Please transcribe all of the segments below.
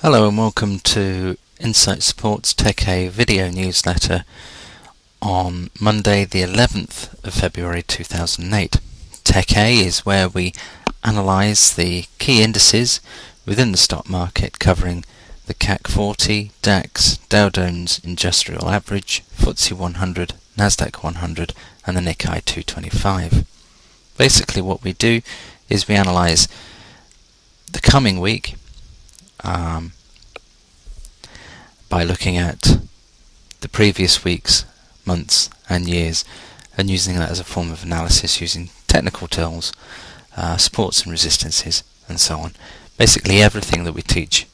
Hello and welcome to Insight Support's Tech A video newsletter on Monday the 11th of February 2008. Tech A is where we analyse the key indices within the stock market covering the CAC 40, DAX, Dow Jones Industrial Average, FTSE 100, Nasdaq 100 and the Nikkei 225. Basically what we do is we analyse the coming week by looking at the previous weeks, months and years and using that as a form of analysis using technical tools, supports and resistances and so on. Basically everything that we teach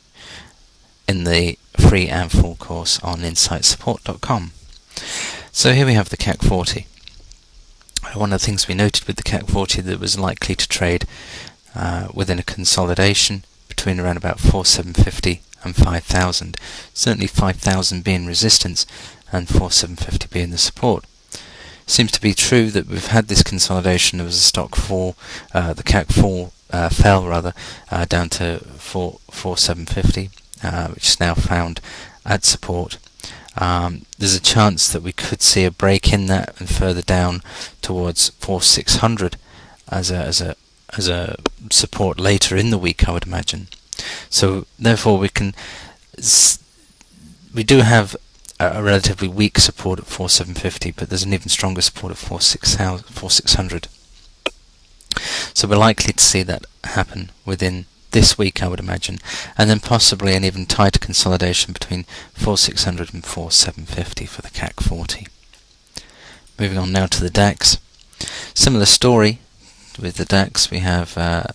in the free and full course on insightsupport.com. So here we have the CAC 40. One of the things we noted with the CAC 40 that was likely to trade within a consolidation between around about 4,750 and 5,000. Certainly 5,000 being resistance and 4,750 being the support. Seems to be true that we've had this consolidation. There was a stock for the CAC 4 fell down to 4,750, which is now found at support. There's a chance that we could see a break in that and further down towards 4,600 as a support later in the week, I would imagine. So therefore we do have a relatively weak support at 4,750, but there's an even stronger support at 4,600. So we're likely to see that happen within this week, I would imagine, and then possibly an even tighter consolidation between 4,600 and 4,750 for the CAC 40. Moving on now to the DAX. Similar story with the DAX. We have a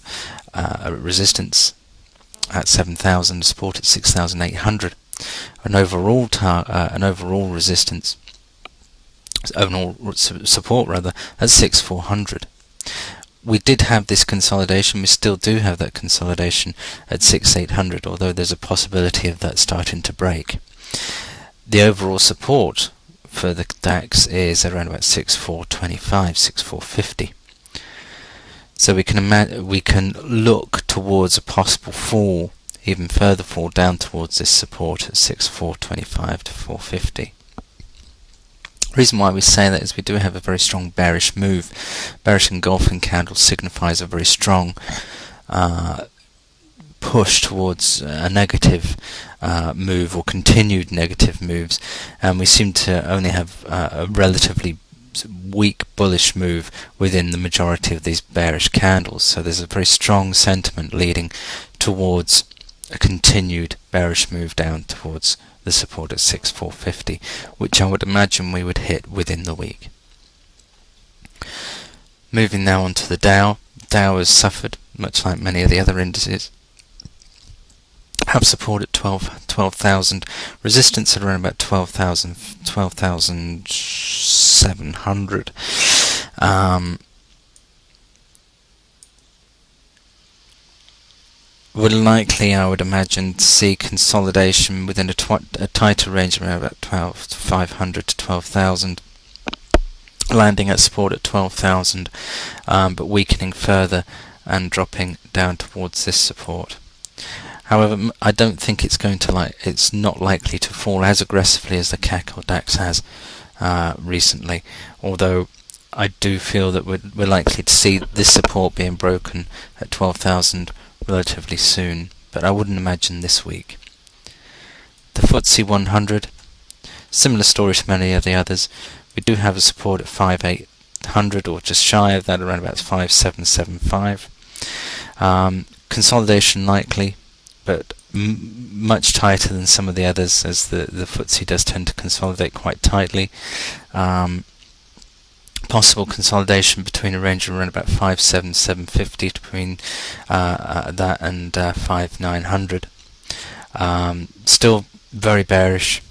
resistance at 7,000, support at 6,800, an overall resistance, support at 6,400. We did have this consolidation. We still do have that consolidation at 6,800, although there's a possibility of that starting to break. The overall support for the DAX is around about 6,425, 6,450. So we can look towards a possible fall, even further fall down towards this support at 6,425 to 450. The reason why we say that is we do have a very strong bearish move. Bearish engulfing candle signifies a very strong push towards a negative move or continued negative moves, and we seem to only have a relatively weak bullish move within the majority of these bearish candles. So there's a very strong sentiment leading towards a continued bearish move down towards the support at 6,450, which I would imagine we would hit within the week. Moving now on to the Dow. Dow has suffered, much like many of the other indices. Have support at 12,000, resistance at around about 12,700. We're likely, I would imagine, to see consolidation within a tighter range around about 12,500 to 12,000, landing at support at 12,000, but weakening further and dropping down towards this support. However, I don't think it's not likely to fall as aggressively as the CAC or DAX has recently, although I do feel that we're likely to see this support being broken at 12,000 relatively soon, but I wouldn't imagine this week. The FTSE 100, similar story to many of the others. We do have a support at 5,800 or just shy of that, around about 5,775. Consolidation likely, but much tighter than some of the others, as the FTSE does tend to consolidate quite tightly. Possible consolidation between a range of around about 5,750 between that and 5,900. Still very bearish.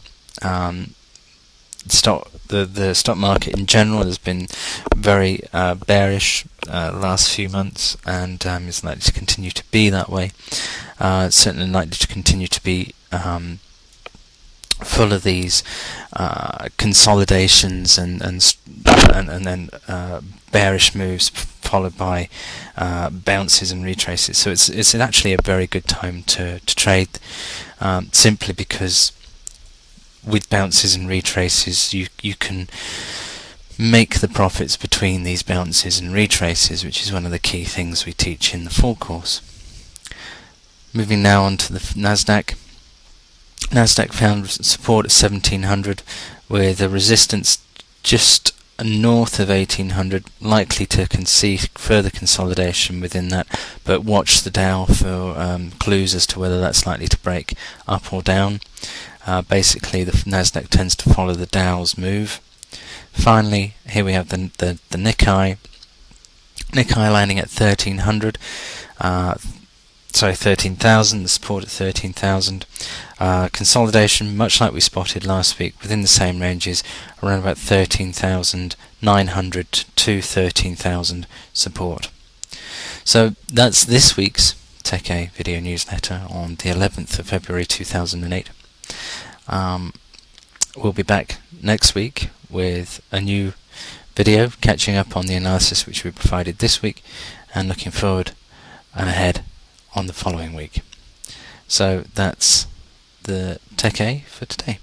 The stock market in general has been very bearish last few months, and is likely to continue to be that way. Certainly likely to continue to be full of these consolidations and then bearish moves followed by bounces and retraces. So it's actually a very good time to trade, simply because with bounces and retraces you can make the profits between these bounces and retraces, which is one of the key things we teach in the full course. Moving now on to the Nasdaq. Nasdaq found support at 1700 with a resistance just north of 1800, likely to see further consolidation within that, but watch the Dow for clues as to whether that's likely to break up or down. Basically, the Nasdaq tends to follow the Dow's move. Finally, here we have the Nikkei. Nikkei landing at 1300. 13,000, the support at 13,000. Consolidation, much like we spotted last week, within the same ranges, around about 13,900 to 13,000 support. So that's this week's Tech A video newsletter on the 11th of February 2008. We'll be back next week with a new video, catching up on the analysis which we provided this week, and looking forward and ahead on the following week. So that's the Tech A for today.